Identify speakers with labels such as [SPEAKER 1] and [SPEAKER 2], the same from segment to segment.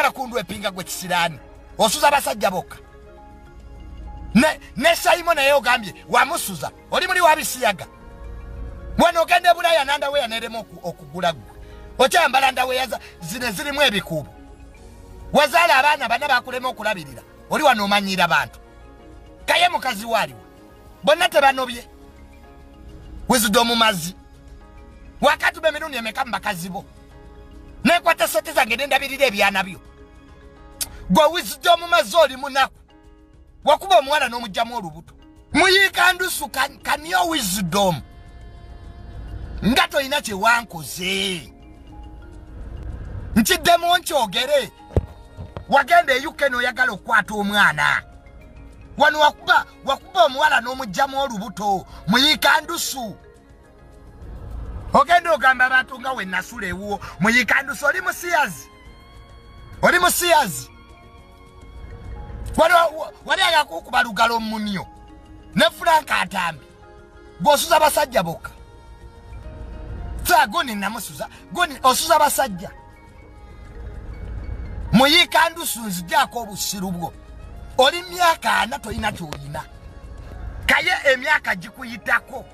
[SPEAKER 1] oyagala kundu epinga gwe kisirani osuza basajja bokka ne Simon naye ogambye wamusuza oli muri wabisiyaga wano ogende Bulaya nandaweya neremo okugula gwe okyambala ndaweya zine zirimu ebikuubo wazaala abaana bana bakulema okulabirira oli wano omanyira bantu Kaye mukazi waliwo bonna tebanobye Wisdom mazi wakati bemirundi emeka mbakazi bo nekwata sente zange nendabirira ebyana byo gwe Wisdom mazi oli munaku wakuba omuwala n'omugyamu olubuto muyiika ndusu kanyo Wisdom nga toyina kye wankoze nkiddemu nkyogere wagenda eyuke n'oyagala okukwata omwana wano wakuba omuwala n'omugyamu olubuto muyiika ndusu ogenda ogamba abantu nga we nasula ewuwo muyiika ndusu oli musiyazi wali agakukuba lugalo munyo ne Frank atambi gwosuza basajja bokka goni namusuza goni osuza basajja muyiika ndusu nzijjaako obusiru bwo oli myaka ana toyina kyoyina Kaye emyaka gikuyitako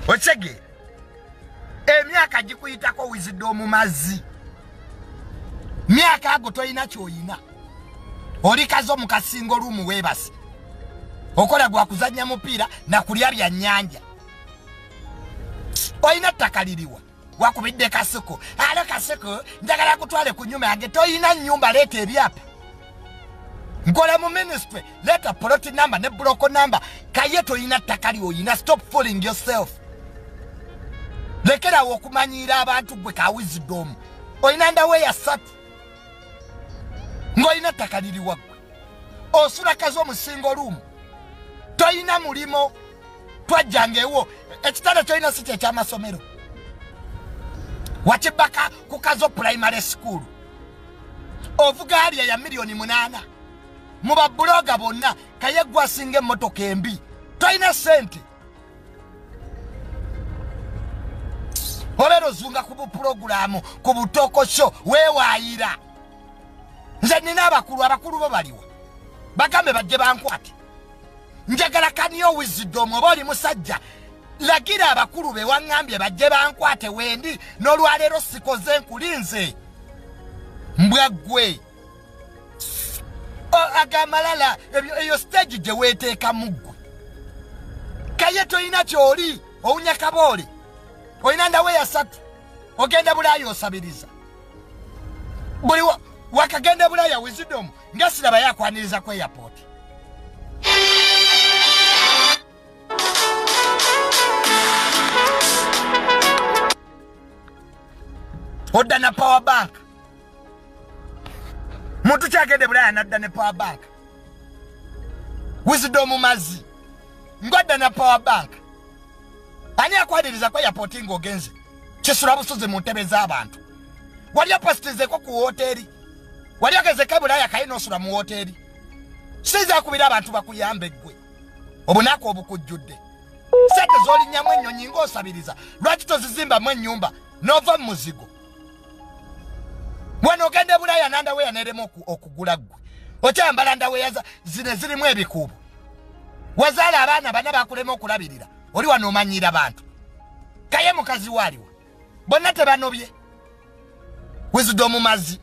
[SPEAKER 1] okyege emyaka gikuyitako Wisdom mazi myaka ago toyina kyoyina oli kazo mukasingo lumu webasi okola gwa kuzanya mupiira na kulya bya nyanja oyina takaliriwa wakubidde kasiko ala kasiko njagala kutwale ku nyumba yange toyina nyumba leta ebyapa nkola mu ministry leta plot number ne block number Kaye toyina takali oyina stop fooling yourself lekera wokumanyira abantu gwe ka Wisdom oyina ndaweya satu ngoyina takaliriwa gwe osula kazo musingo lumu toyina mulimo twajjangewo ekitala toyina site ekyamasomero wakibaka ku kazo primary school ovuga aliya ya $8,000,000 mu babloga bonna Kaye gwasinga emmotoka embi toyina sente olero zunga ku buprogulamu ku butokosho wewaayira nze nina abakulu bo baliwa bagambe bajje bankwate njagala kanyo Wisdom oba oli musajja lagira abakulu be wangambye bajje bankwate wendi n'olwalero sikoze nkulinze mbwagwe agamalala eyo stage gye weeteeka muggwe Kaye toyina kyoli owunya kaboole oyina ndaweya satu ogenda Bulaya osabiriza buli wakagenda Bulaya Wisdom nga siraba yakwaniriza ku airport odda na power bank muntu kyagende Bulaya nadda ne power bank Wisdom mazi ngodda na power bank ani akwaniriza ku airport ng'ogenze kisula busoze mu ntebe z'abantu wali apasitizeko ku hoteri wali agezeka Bulaya Kaye n'osula mu hoteri siza akubira abantu bakuyambe gwe obunaku obukujjudde sente z'olinnyamu ennyonyi ng'osabiriza lwaki tozizimbamu ennyumba n'ova mu muzigo wano ogende Bulaya nandaweya neremu okugula gwe okyambala ndaweya zine zirimu ebikuubo wazaala abaana bana bakulema okulabirira oli wano omanyira bantu Kaye mukazi waliwo bonna tebanobye Wisdom mazi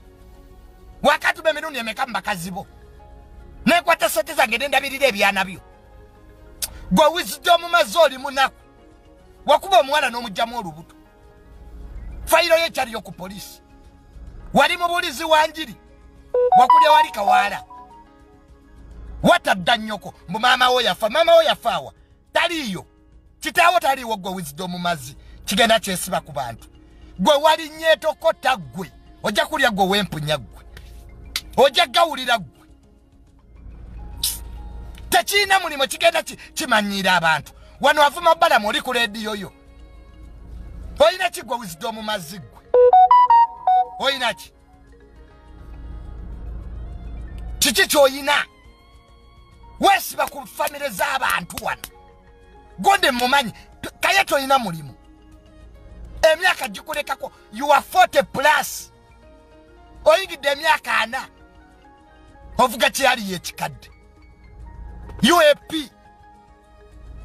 [SPEAKER 1] wakati bemirundi emeka mbakazi bo nekwata sente zange nendabirira ebyana byo gwe Wisdom mazi oli munaku wakuba omuwala n'omugyamu olubuto fayiro ye kyaliyo ku polisi wali mubulizi wanjiri wakulya wali kawaala watadda nnyoko mbu maama wo yafaawa taliyo kitaawo taliwo gwe Wisdom mazi kigenda kyesiba ku bantu gwe wali nyeetokota gwe ojja kulya gwe wempunya gwe ojja gawulira gwe tekiina mulimu kigenda kimanyira abantu wano wavuma balamu oli ku leediyo yo oyina ki gwe Wisdom mazi gwe oyina ki kiki kyoyina weesiba ku famire z'abantu wano gonde mumanyi Kaye toyina mulimu emyaka gikulekako you are 40 plus oyingidde emyaka mwana ovuga kyali yekikadde UAP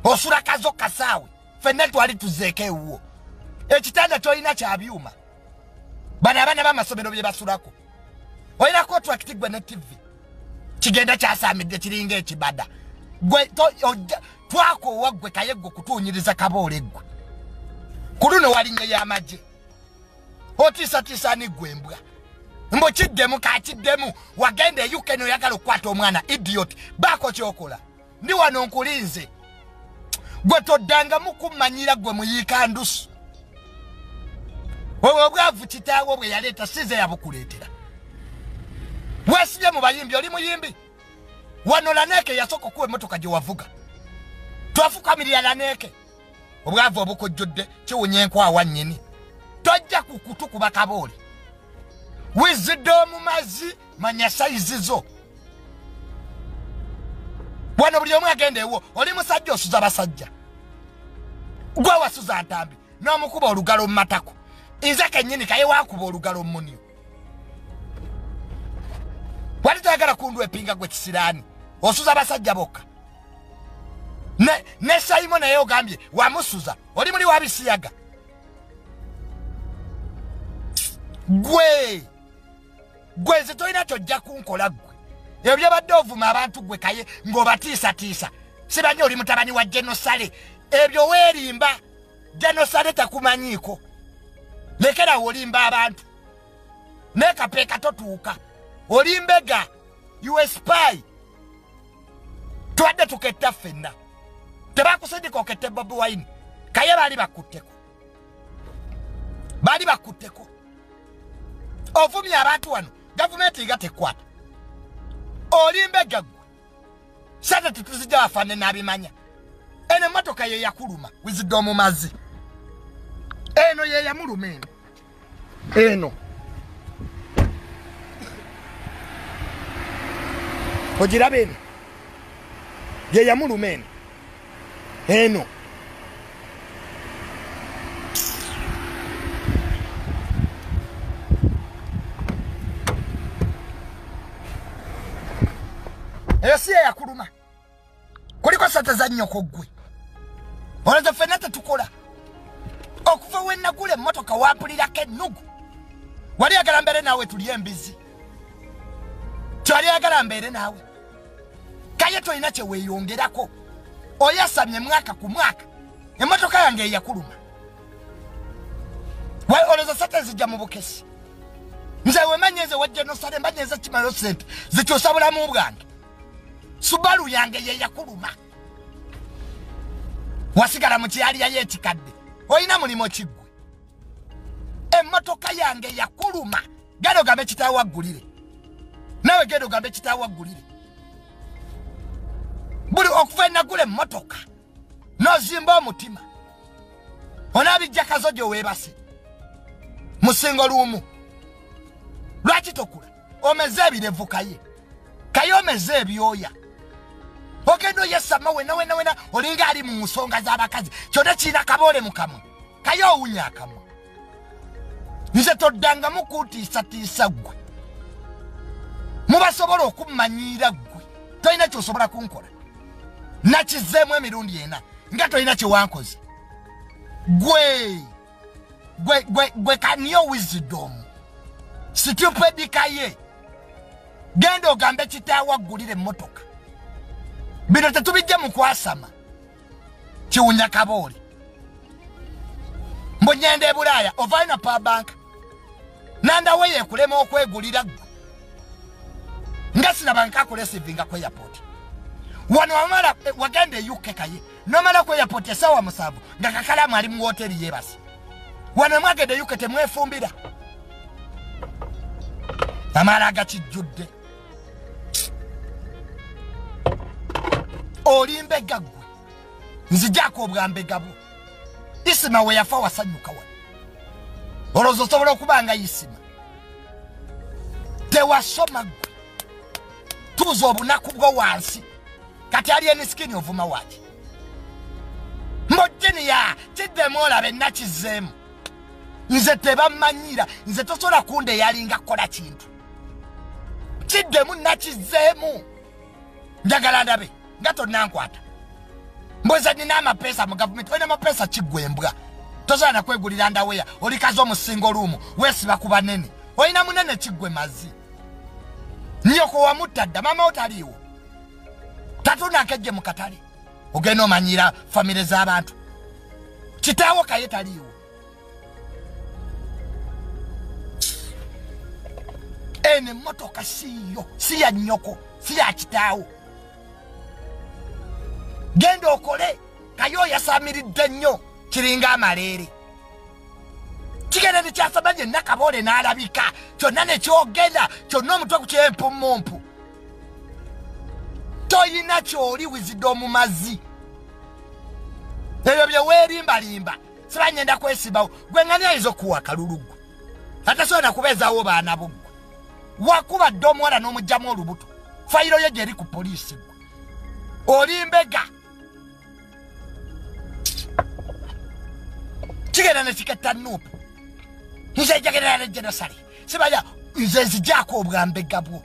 [SPEAKER 1] osula kazo kasaawe fenna twali tuzeeke ewuwo ekitanda kyolina kyabyuma bana abaana b'amasomero bye basulako olina contract gwe ne TV kigenda kyasaamidde kiringa ekibada gwe twakoowa gwe Kaye gwe kutuunyiriza Kaboole gwe ku luno walinnya y'amagye otiisatiisa ni gwe mbwa mbo kiddemu kakiddemu wagenda e UK noyagala okukwata omwana idiot baako kyokola ndi wano nkulinze gwe toddanga mukumanyira gwe muyiika ndusu wewe obwavu kitaawo bwe yaleeta size yabukuleetera weesibye mu bayimbi oli muyimbi wano Laneke yasooka okuwa emmotoka gye wavuga twafukamirira Laneke obwavu obukojjodde kiwunya enkwawa nnyini tojja kukutukuba Kaboole Wisdom mazi manya saizizo wano buli omu agenda ewo oli musajja osuza basajja gwe wasuza ntambi n'omukuba olugalo mu matako nze kennyini Kaye waakuba olugalo mu munio wali toyagala kundu epinga gwe kisiraani osuza basajja bokka ne Simon naye ogambye wamusuza oli muli wabisiyaga gwe nze tolina kyojja kunkola gwe ebyo badde ovuma abantu gwe Kaye ng'obatiisatiisa sibanyi oli mutabani wa Genosale ebyo weerimba Genosale takumanyiiko lekerawo olimba abantu nekapeeka totuuka olimbega USPI twadde tuketta ffenna tebakusindika okette Bobi Wine Kaye baali bakutteko ovumya abantu wano gavumenti nga tekwata olimbega gwe sate tutuzijja bafaane n'abimanya eno emmotoka ye yakuluma Wisdom mazi eno ye yamuluma eno ogiraba eno ye yamuluma eno eyo si yakuluma kuliko sate za nnyoko gwe olowooza ffenna tetukola okuva wennagula emmotoka wampulirako ennugu wali yagala mbeere naawe tuli embizi kyali yagala mbeere naawe Kaye tolina kye weeyongerako oyasamye mwaka ku mwaka emmotoka yange eyakuluma olowooza sate zijja mu bukesi nze wemanyeze wa Genosale mbanyeze kimayo sente zikyusa bulamu bwange Subaru yange ye yakuluma wasigala mu kyaliya y'ekikadde olina mulimo kiggwe emmotoka yange yakuluma genda ogambe kitaawo aggulire nawe genda ogambe kitaawo aggulire buli okuva ennagula emmotoka n'ozimba omutima onaabijja kazojo weebase musingo luumu lwaki tokula omeze ebirevu Kaye omeze ebyoya ogenda oyesama wena olinga ali mu nsonga z'abakazi kyonna kirina Kaboole mu kamwa Kaye owunya akamwa nze toddanga mukuntiisatiisa gwe mubasobola okumanyiira gwe tolina kyosobola kunkola nakizzeemu emirundi ena nga tolina kyewankoze gwe kaniyo Wisdom stupid Kaye genda ogambe kitaawo aggulire emmotoka bino tetubijja mu kwasama kiwunya Kaboole mbu nyenda e Bulaaya ovaayo na power bank nandawe yeekulema okwegulira gwe nga sinabanga kakulesivinga ku airport wano wamala wagenda e UK Kaye nomala ku airport esaawa 7 nga kakalamu ali mu woteri yeebase wano mwagenda e UK temwefumbira amala agakijjudde olimbega gwe nzijjaako obwambega bwo Isima we yafa wasanyuka wano olowooza osobola okuba nga Isima tewasoma gwe tuuza obunaku bwo wansi kati ali enisikini ovuma waaki mbojjeniya kiddemu olabe nakizzeemu nze tebamanyira nze tosobola kundeyalinga kukola kintu kiddemu nakizeemu njagala ndabe nga tonnankwata mboza nina amapesa mu gavumenti olina amapesa kiggwembwa tosobola na kwegulira ndaweya olikaze omusingo oluumu weesiba ku banene olina munene kiggwe mazi nnyoko wamutadda mama otaliiwo tatunakejje mu katale ogenda omanyira famire z'abantu kitaawo Kaye taliiwo ene emmotoka siiyo si ya nnyoko si ya kitaawo genda okole Kaye yasaamiridde nnyo kiringa amaleere kigenda nekyasaba yenna Kaboole n'alabika kyonna nekyogenda kyonna omutwe ku kyempumumpu toyina kyoli wizidde omumazi ebyo bye weerimbalimba siba ngenda kwesibawo gwe ngani ayinza okuwa akalulugu atasobola na kubeezaawo baana bo ggwe wakubadde omuwala n'omugyamu olubuto fayiro ye gyeri ku poliisi gwe oli mbega kigenda nekiketta nuupu nze njagala ne jenosali sibaya nze nzijaako obwambega bwo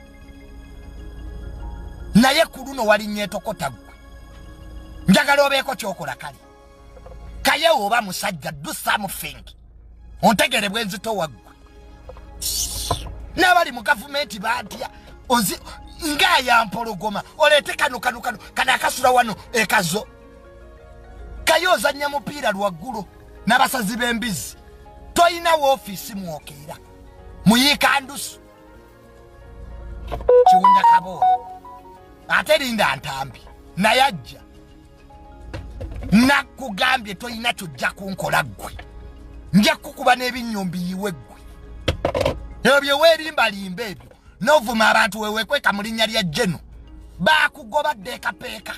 [SPEAKER 1] naye ku luno walinnya etokota ggwe njagala obeeko kyokola kale Kaye oba musajja do something ontegere bwenzito waggwe n'abali mu gavumenti batya ng'ayampologoma oleete kano kana akasula wano ekazo Kaye ozannya mupiira lwaggulu n'abasazi b'embizi toyina woofiisi mwokeera muyiika ndusu Kiwunya Kaboole ate linda ntambi naye ajja nakugambye toyina kyojja kunkola ggwe nja kukuba n'ebinnyumbi yiwe ggwe ebyo bye weerimbalimba ebyo n'ovuma abantu weweekweka mu linnya lya Jeno baakugobadde ekapeeka